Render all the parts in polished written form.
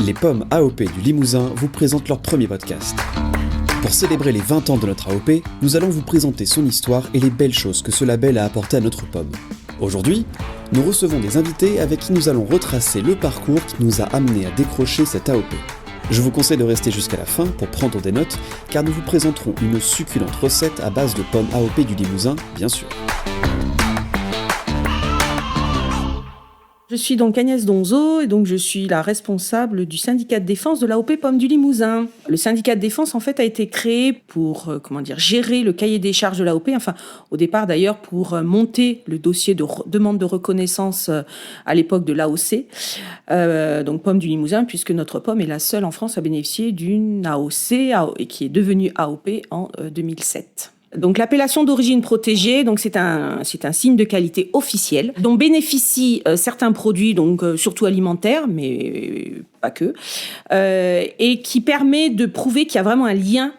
Les pommes AOP du Limousin vous présentent leur premier podcast. Pour célébrer les 20 ans de notre AOP, nous allons vous présenter son histoire et les belles choses que ce label a apporté à notre pomme. Aujourd'hui, nous recevons des invités avec qui nous allons retracer le parcours qui nous a amenés à décrocher cette AOP. Je vous conseille de rester jusqu'à la fin pour prendre des notes, car nous vous présenterons une succulente recette à base de pommes AOP du Limousin, bien sûr. Je suis donc Agnès Donzo et donc je suis la responsable du syndicat de défense de l'AOP Pommes du Limousin. Le syndicat de défense en fait a été créé pour gérer le cahier des charges de l'AOP, enfin au départ d'ailleurs pour monter le dossier de demande de reconnaissance à l'époque de l'AOC, donc Pommes du Limousin, puisque notre pomme est la seule en France à bénéficier d'une AOC et qui est devenue AOP en 2007. Donc l'appellation d'origine protégée, donc c'est un signe de qualité officiel dont bénéficient certains produits, donc surtout alimentaires, mais pas que, et qui permet de prouver qu'il y a vraiment un lien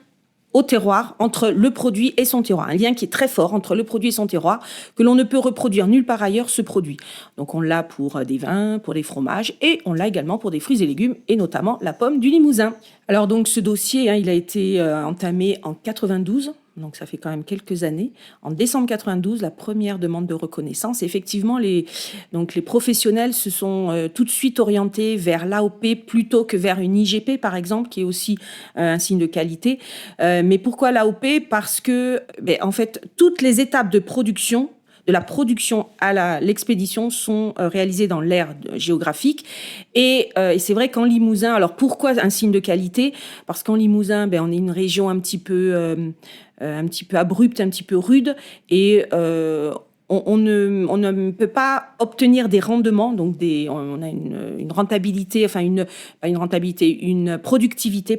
au terroir entre le produit et son terroir, un lien qui est très fort entre le produit et son terroir, que l'on ne peut reproduire nulle part ailleurs ce produit. Donc on l'a pour des vins, pour des fromages, et on l'a également pour des fruits et légumes, et notamment la pomme du Limousin. Alors donc ce dossier, il a été entamé en 92. Donc ça fait quand même quelques années. En décembre 92, la première demande de reconnaissance. Effectivement, les professionnels se sont tout de suite orientés vers l'AOP plutôt que vers une IGP, par exemple, qui est aussi un signe de qualité. Mais pourquoi l'AOP ? Parce que, en fait, toutes les étapes de production, de la production à l'expédition, sont réalisées dans l'aire géographique. Et c'est vrai qu'en Limousin, alors pourquoi un signe de qualité ? Parce qu'en Limousin, on est une région un petit peu abrupte, un petit peu rude, et on ne peut pas obtenir des rendements, donc on a une rentabilité, une productivité,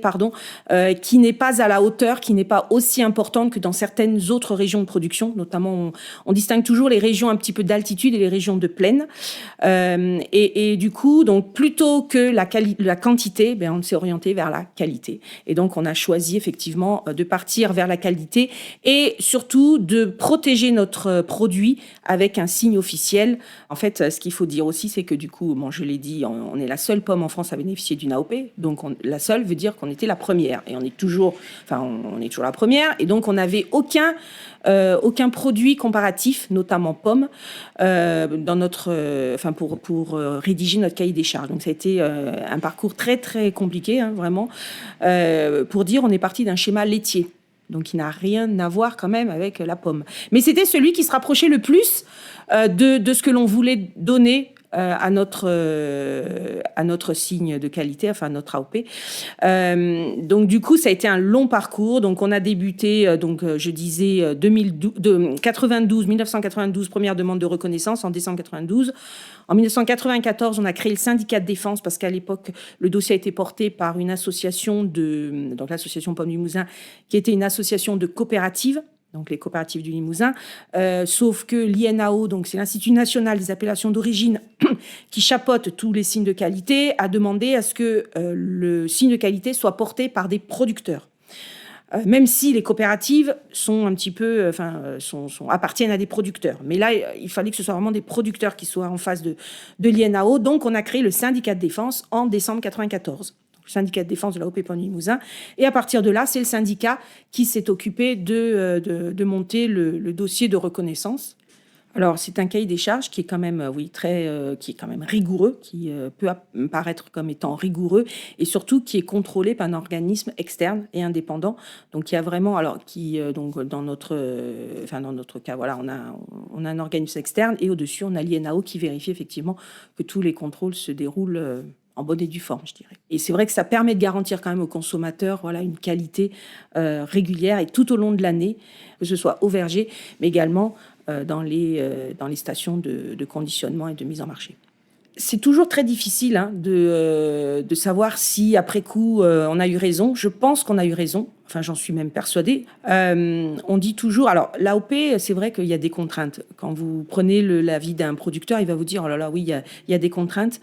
qui n'est pas à la hauteur, qui n'est pas aussi importante que dans certaines autres régions de production. Notamment, on distingue toujours les régions un petit peu d'altitude et les régions de plaine. Et du coup, donc plutôt que la quantité, on s'est orienté vers la qualité. Et donc, on a choisi effectivement de partir vers la qualité et surtout de protéger notre produit avec un signe officiel. En fait, ce qu'il faut dire aussi, c'est que du coup, je l'ai dit, on est la seule pomme en France à bénéficier d'une AOP. Donc, la seule veut dire qu'on était la première. Et on est toujours la première. Et donc, on n'avait aucun produit comparatif, notamment pomme, dans pour rédiger notre cahier des charges. Donc, ça a été un parcours très, très compliqué, vraiment, pour dire on est parti d'un schéma laitier. Donc, il n'a rien à voir quand même avec la pomme. Mais c'était celui qui se rapprochait le plus de ce que l'on voulait donner à notre signe de qualité, enfin notre AOP. Donc, du coup, ça a été un long parcours. Donc, on a débuté, 1992, première demande de reconnaissance en décembre 92. En 1994, on a créé le syndicat de défense parce qu'à l'époque, le dossier a été porté par une association donc l'association Pommes du Limousin, qui était une association de coopératives, donc les coopératives du Limousin, sauf que l'INAO, donc c'est l'Institut national des appellations d'origine, qui chapeaute tous les signes de qualité, a demandé à ce que le signe de qualité soit porté par des producteurs. Même si les coopératives sont un petit peu, appartiennent à des producteurs. Mais là, il fallait que ce soit vraiment des producteurs qui soient en face de l'INAO. Donc, on a créé le syndicat de défense en décembre 94. Le syndicat de défense de l'AOP Pommes du Limousin. Et à partir de là, c'est le syndicat qui s'est occupé de monter le dossier de reconnaissance. Alors, c'est un cahier des charges qui est quand même, qui est quand même rigoureux, qui peut paraître comme étant rigoureux, et surtout qui est contrôlé par un organisme externe et indépendant. Donc, il y a vraiment, dans notre cas, on a un organisme externe, et au-dessus, on a l'INAO qui vérifie effectivement que tous les contrôles se déroulent en bonne et due forme, je dirais. Et c'est vrai que ça permet de garantir quand même aux consommateurs, une qualité régulière et tout au long de l'année, que ce soit au verger, mais également dans les stations de conditionnement et de mise en marché. C'est toujours très difficile de savoir si, après coup, on a eu raison. Je pense qu'on a eu raison. Enfin, j'en suis même persuadée. On dit toujours... Alors, l'AOP, c'est vrai qu'il y a des contraintes. Quand vous prenez l'avis d'un producteur, il va vous dire « Oh là là, oui, il y a des contraintes ».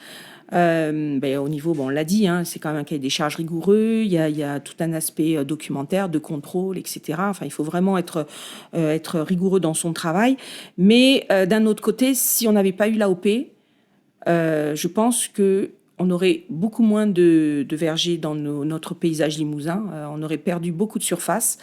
Au niveau, on l'a dit, c'est quand même un cahier des charges rigoureux, il y a tout un aspect documentaire, de contrôle, etc. Enfin, il faut vraiment être rigoureux dans son travail. Mais d'un autre côté, si on n'avait pas eu l'AOP, je pense que on aurait beaucoup moins de vergers dans notre paysage limousin. On aurait perdu beaucoup de surface.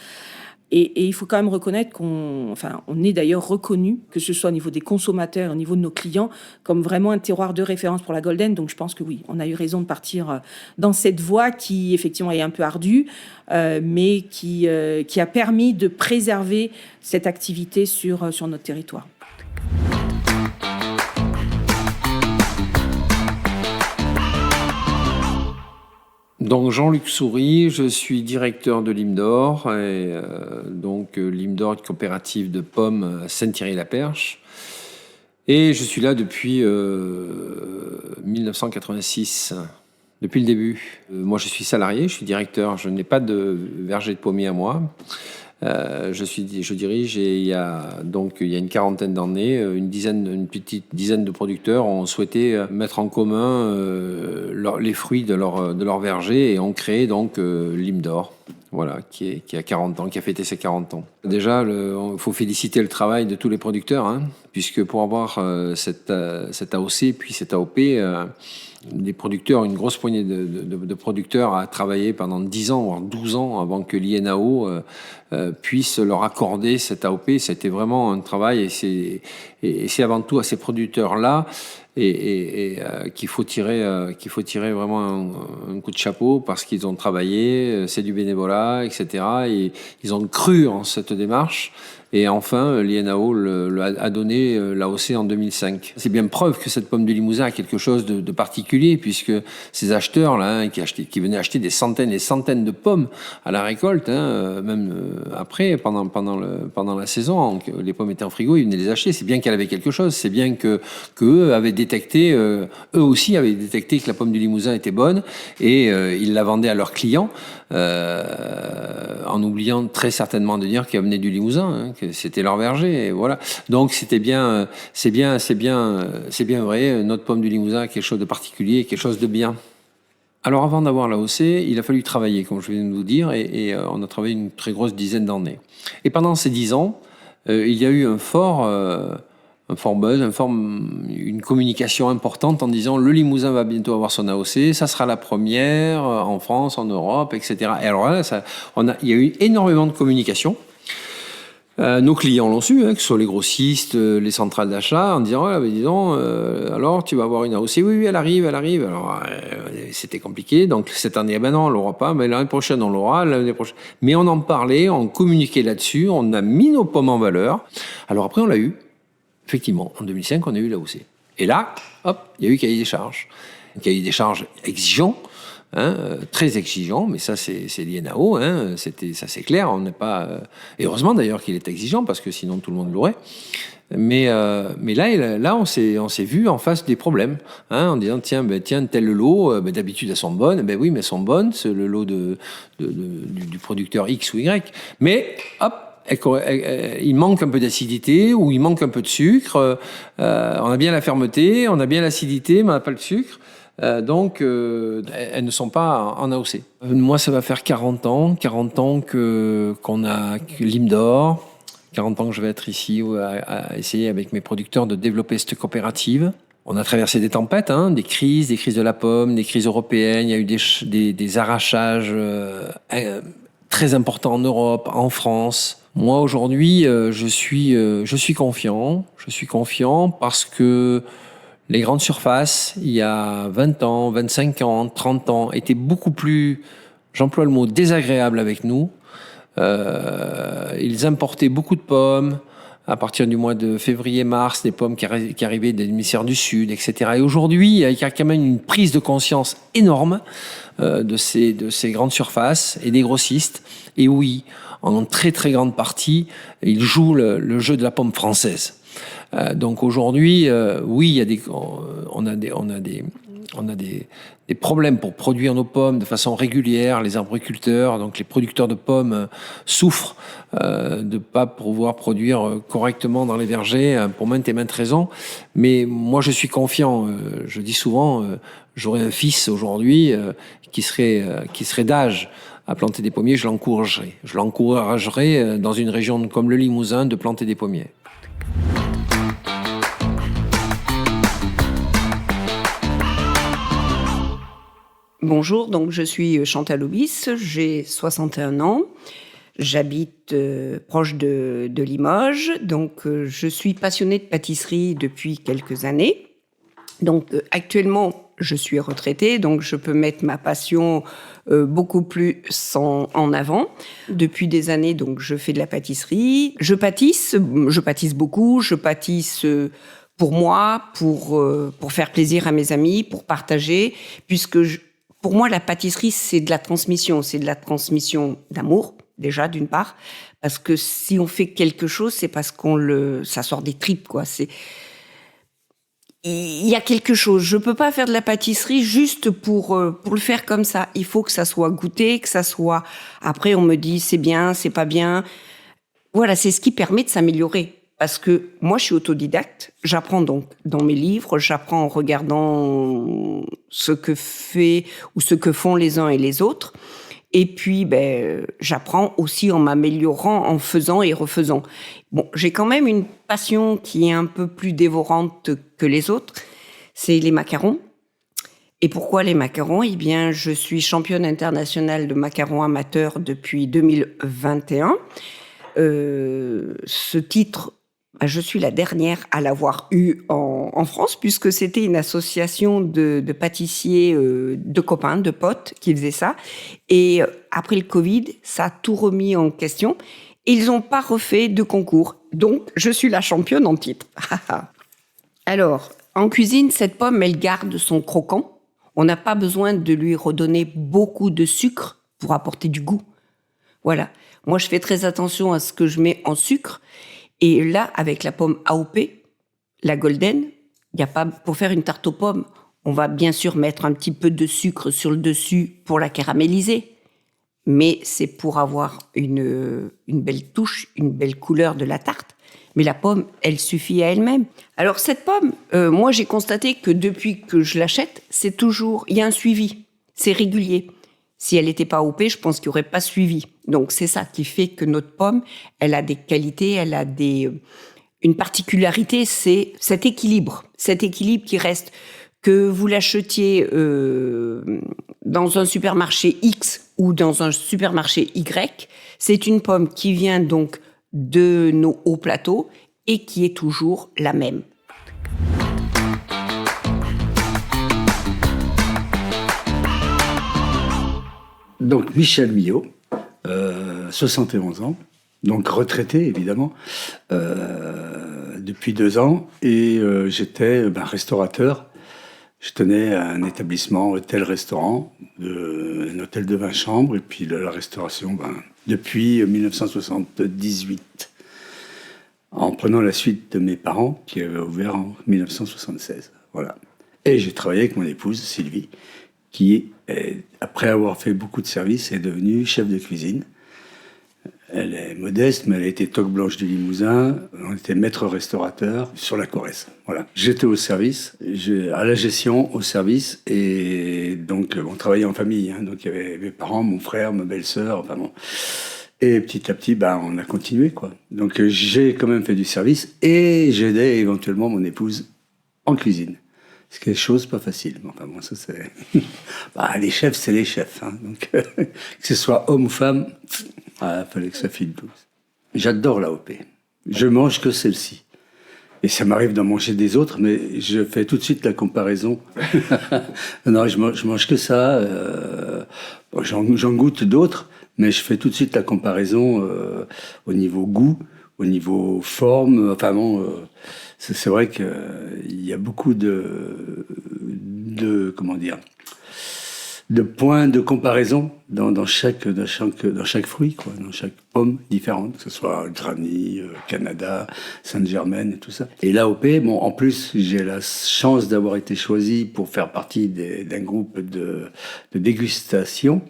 Et il faut quand même reconnaître on est d'ailleurs reconnu, que ce soit au niveau des consommateurs, au niveau de nos clients, comme vraiment un terroir de référence pour la Golden. Donc je pense que oui, on a eu raison de partir dans cette voie qui effectivement est un peu ardue, mais qui a permis de préserver cette activité sur notre territoire. Donc Jean-Luc Souris, je suis directeur de Lim'Dor, et Lim'Dor, une coopérative de pommes à Saint-Thierry-la-Perche. Et je suis là depuis 1986, depuis le début. Moi je suis salarié, je suis directeur, je n'ai pas de verger de pommiers à moi. Je dirige et il y a une quarantaine d'années, une petite dizaine de producteurs ont souhaité mettre en commun les fruits de leur verger et ont créé donc Lim'Dor. Voilà, qui a 40 ans, qui a fêté ses 40 ans. Déjà, il faut féliciter le travail de tous les producteurs, puisque pour avoir cette AOC puis cette AOP, les producteurs, une grosse poignée de producteurs a travaillé pendant 10 ans, voire 12 ans avant que l'INAO puisse leur accorder cette AOP. C'était vraiment un travail et c'est avant tout à ces producteurs-là qu'il faut tirer vraiment un coup de chapeau parce qu'ils ont travaillé, c'est du bénévolat, etc. Et ils ont cru en cette démarche. Et enfin, l'INAO a donné l'AOC en 2005. C'est bien preuve que cette pomme du Limousin a quelque chose de particulier, puisque ces acheteurs-là, qui venaient acheter des centaines et centaines de pommes à la récolte, même après, pendant la saison, les pommes étaient en frigo, ils venaient les acheter. C'est bien qu'elle avait quelque chose. C'est bien qu'eux avaient détecté, eux aussi avaient détecté que la pomme du Limousin était bonne, et ils la vendaient à leurs clients, en oubliant très certainement de dire qu'elle venait du Limousin, que c'était leur verger, et voilà. Donc c'est bien vrai, notre pomme du Limousin a quelque chose de particulier, quelque chose de bien. Alors avant d'avoir l'AOC, il a fallu travailler, comme je viens de vous dire, et on a travaillé une très grosse dizaine d'années. Et pendant ces 10 ans, il y a eu un fort buzz, une communication importante en disant le Limousin va bientôt avoir son AOC, ça sera la première en France, en Europe, etc. Et alors là, il y a eu énormément de communication. Nos clients l'ont su, que ce soit les grossistes, les centrales d'achat, en disant alors tu vas avoir une AOC, oui, elle arrive. Alors c'était compliqué, donc cette année, non, on l'aura pas, mais l'année prochaine on l'aura, l'année prochaine. Mais on en parlait, on communiquait là-dessus, on a mis nos pommes en valeur. Alors après on l'a eu, effectivement, en 2005 on a eu l'AOC. Et là, hop, il y a eu cahier des charges, un cahier des charges exigeant. Très exigeant, mais ça c'est l'INAO, ça c'est clair, on n'est pas... et heureusement d'ailleurs qu'il est exigeant, parce que sinon tout le monde l'aurait. Mais là on s'est vu en face des problèmes, en disant tiens tel lot, d'habitude elles sont bonnes, oui mais elles sont bonnes, c'est le lot du producteur X ou Y, mais hop, il manque un peu d'acidité ou il manque un peu de sucre, on a bien la fermeté, on a bien l'acidité, mais on n'a pas le sucre. Donc, elles ne sont pas en AOC. Moi, ça va faire 40 ans qu'on a Lim'Dor, 40 ans que je vais être ici à essayer avec mes producteurs de développer cette coopérative. On a traversé des tempêtes, des crises de la pomme, des crises européennes. Il y a eu des arrachages très importants en Europe, en France. Moi, aujourd'hui, je suis confiant. Je suis confiant parce que les grandes surfaces, il y a 20 ans, 25 ans, 30 ans, étaient beaucoup plus, j'emploie le mot, désagréables avec nous. Ils importaient beaucoup de pommes à partir du mois de février-mars, des pommes qui arrivaient des hémisphères du Sud, etc. Et aujourd'hui, il y a quand même une prise de conscience énorme de ces grandes surfaces et des grossistes. Et oui, en très très grande partie, ils jouent le jeu de la pomme française. Donc aujourd'hui, oui, on a des problèmes pour produire nos pommes de façon régulière. Les arboriculteurs, donc les producteurs de pommes, souffrent de ne pas pouvoir produire correctement dans les vergers pour maintes et maintes raisons. Mais moi, je suis confiant. Je dis souvent, j'aurais un fils aujourd'hui qui serait d'âge à planter des pommiers, je l'encouragerais. Je l'encouragerais dans une région comme le Limousin de planter des pommiers. Bonjour, donc je suis Chantal Aubis, j'ai 61 ans, j'habite proche de Limoges, donc je suis passionnée de pâtisserie depuis quelques années. Donc actuellement, je suis retraitée, donc je peux mettre ma passion beaucoup plus en avant. Depuis des années, donc je fais de la pâtisserie. Je pâtisse beaucoup, je pâtisse pour moi, pour faire plaisir à mes amis, pour partager, puisque pour moi, la pâtisserie, c'est de la transmission d'amour, déjà, d'une part, parce que si on fait quelque chose, c'est parce ça sort des tripes, quoi. Il y a quelque chose. Je peux pas faire de la pâtisserie juste pour le faire comme ça. Il faut que ça soit goûté, que ça soit. Après, on me dit c'est bien, c'est pas bien. Voilà, c'est ce qui permet de s'améliorer. Parce que moi, je suis autodidacte. J'apprends donc dans mes livres, j'apprends en regardant ce que fait ou ce que font les uns et les autres. Et puis, j'apprends aussi en m'améliorant, en faisant et refaisant. Bon, j'ai quand même une passion qui est un peu plus dévorante que les autres, c'est les macarons. Et pourquoi les macarons ? Eh bien, je suis championne internationale de macarons amateurs depuis 2021. Ce titre, je suis la dernière à l'avoir eu en France, puisque c'était une association de pâtissiers, de copains, de potes qui faisaient ça. Et après le Covid, ça a tout remis en question. Ils n'ont pas refait de concours. Donc, je suis la championne en titre. Alors, en cuisine, cette pomme, elle garde son croquant. On n'a pas besoin de lui redonner beaucoup de sucre pour apporter du goût. Voilà. Moi, je fais très attention à ce que je mets en sucre. Et là, avec la pomme AOP, la golden, pour faire une tarte aux pommes, on va bien sûr mettre un petit peu de sucre sur le dessus pour la caraméliser. Mais c'est pour avoir une belle touche, une belle couleur de la tarte. Mais la pomme, elle suffit à elle-même. Alors cette pomme, moi j'ai constaté que depuis que je l'achète, il y a un suivi, c'est régulier. Si elle n'était pas AOP, je pense qu'il n'y aurait pas suivi. Donc c'est ça qui fait que notre pomme, elle a des qualités, elle a une particularité, c'est cet équilibre qui reste. Que vous l'achetiez dans un supermarché X ou dans un supermarché Y, c'est une pomme qui vient donc de nos hauts plateaux et qui est toujours la même. Donc Michel Millot, 71 ans, donc retraité évidemment, depuis 2 ans, et j'étais restaurateur. Je tenais un établissement hôtel-restaurant, un hôtel de 20 chambres, et puis de la restauration depuis 1978, en prenant la suite de mes parents qui avaient ouvert en 1976. Voilà. Et j'ai travaillé avec mon épouse Sylvie, qui, après avoir fait beaucoup de services, est devenue chef de cuisine. Elle est modeste, mais elle a été toque blanche du Limousin. On était maître restaurateur sur la Corrèze. Voilà. J'étais au service, à la gestion, au service. Et donc, on travaillait en famille. Donc, il y avait mes parents, mon frère, ma belle-sœur. Enfin bon. Et petit à petit, on a continué, quoi. Donc, j'ai quand même fait du service. Et j'aidais éventuellement mon épouse en cuisine. C'est quelque chose pas facile. Enfin bon, ça c'est... les chefs, c'est les chefs. Donc, que ce soit homme ou femme, il fallait que ça file tous. J'adore l'AOP. Je mange que celle-ci. Et ça m'arrive d'en manger des autres, mais je fais tout de suite la comparaison. Non, je mange que ça. J'en goûte d'autres, mais je fais tout de suite la comparaison au niveau goût, au niveau forme. Enfin bon... C'est vrai qu'il y a beaucoup de points de comparaison dans chaque fruit, quoi, dans chaque pomme différente, que ce soit Granny, Canada, Sainte-Germaine et tout ça. Et l'AOP, en plus, j'ai la chance d'avoir été choisi pour faire partie d'un groupe de dégustation.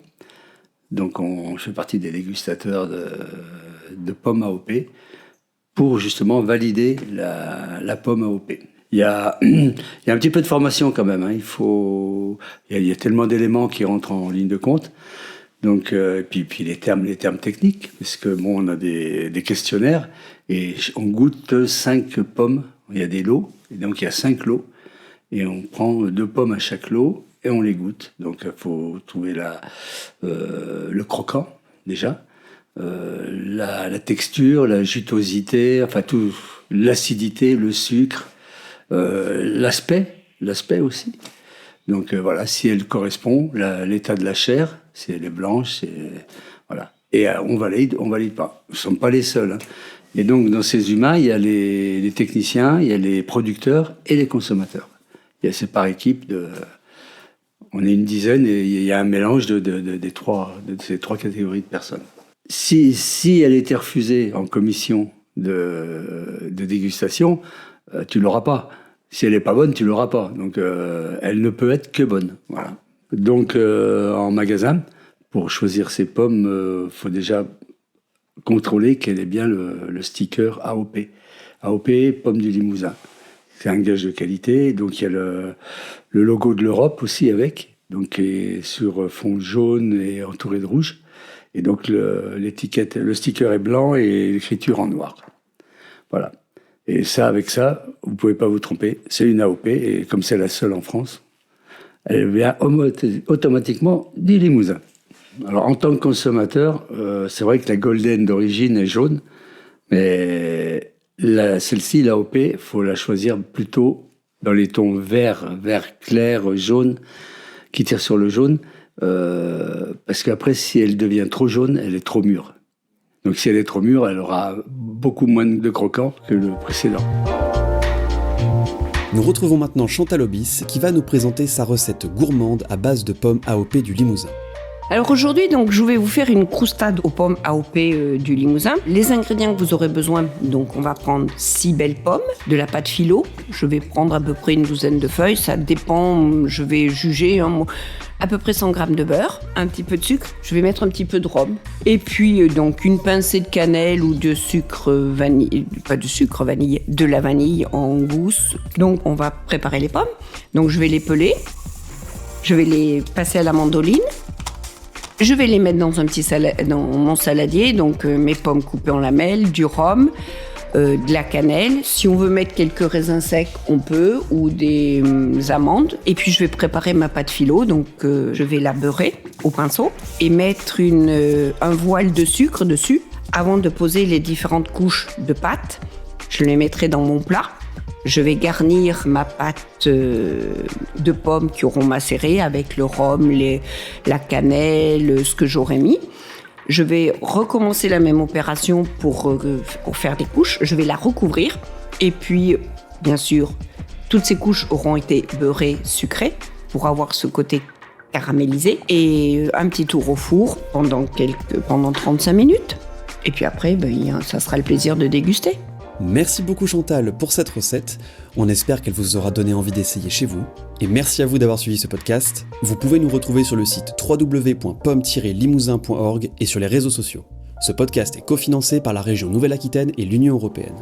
Donc, je fais partie des dégustateurs de pommes AOP. Pour justement valider la pomme AOP. Il y a un petit peu de formation quand même. Il y a tellement d'éléments qui rentrent en ligne de compte. Donc, puis les termes techniques, parce que on a des questionnaires et on goûte 5 pommes. Il y a des lots, et donc il y a 5 lots. Et on prend 2 pommes à chaque lot et on les goûte. Donc il faut trouver le croquant déjà, la texture, la jutosité, enfin tout, l'acidité, le sucre, l'aspect aussi. Donc voilà, si elle correspond, l'état de la chair, si elle est blanche, voilà. Et on valide pas. Nous ne sommes pas les seuls. Hein. Et donc dans ces humains, il y a les techniciens, il y a les producteurs et les consommateurs. C'est par équipe on est une dizaine et il y a un mélange de ces trois catégories de personnes. Si elle était refusée en commission de dégustation, tu l'auras pas. Si elle n'est pas bonne, tu l'auras pas. Donc, elle ne peut être que bonne. Voilà. Donc, en magasin, pour choisir ses pommes, faut déjà contrôler qu'elle ait bien le sticker AOP. AOP, pomme du Limousin. C'est un gage de qualité. Donc, il y a le logo de l'Europe aussi avec, donc qui est sur fond jaune et entouré de rouge. Et donc, l'étiquette, le sticker est blanc et l'écriture en noir. Voilà. Et ça, avec ça, vous ne pouvez pas vous tromper. C'est une AOP, et comme c'est la seule en France, elle vient automatiquement du Limousin. Alors, en tant que consommateur, c'est vrai que la Golden d'origine est jaune, mais celle-ci, l'AOP, il faut la choisir plutôt dans les tons vert clair, jaune, qui tire sur le jaune, parce qu'après, si elle devient trop jaune, elle est trop mûre. Donc si elle est trop mûre, elle aura beaucoup moins de croquants que le précédent. Nous retrouvons maintenant Chantal Obis qui va nous présenter sa recette gourmande à base de pommes AOP du Limousin. Alors aujourd'hui, donc, je vais vous faire une croustade aux pommes AOP du Limousin. Les ingrédients que vous aurez besoin, donc on va prendre 6 belles pommes, de la pâte philo. Je vais prendre à peu près une douzaine de feuilles, ça dépend, je vais juger. À peu près 100 grammes de beurre, un petit peu de sucre, je vais mettre un petit peu de rhum. Et puis donc une pincée de cannelle ou de sucre vanille, pas de sucre vanille, de la vanille en gousse. Donc on va préparer les pommes. Donc je vais les peler, je vais les passer à la mandoline. Je vais les mettre dans dans mon saladier, donc mes pommes coupées en lamelles, du rhum, de la cannelle. Si on veut mettre quelques raisins secs, on peut, ou des amandes. Et puis je vais préparer ma pâte philo, donc je vais la beurrer au pinceau et mettre un voile de sucre dessus avant de poser les différentes couches de pâte. Je les mettrai dans mon plat. Je vais garnir ma pâte de pommes qui auront macéré avec le rhum, la cannelle, ce que j'aurai mis. Je vais recommencer la même opération pour faire des couches. Je vais la recouvrir. Et puis, bien sûr, toutes ces couches auront été beurrées, sucrées, pour avoir ce côté caramélisé. Et un petit tour au four pendant 35 minutes. Et puis après, ça sera le plaisir de déguster. Merci beaucoup Chantal pour cette recette. On espère qu'elle vous aura donné envie d'essayer chez vous. Et merci à vous d'avoir suivi ce podcast. Vous pouvez nous retrouver sur le site www.pomme-limousin.org et sur les réseaux sociaux. Ce podcast est cofinancé par la région Nouvelle-Aquitaine et l'Union européenne.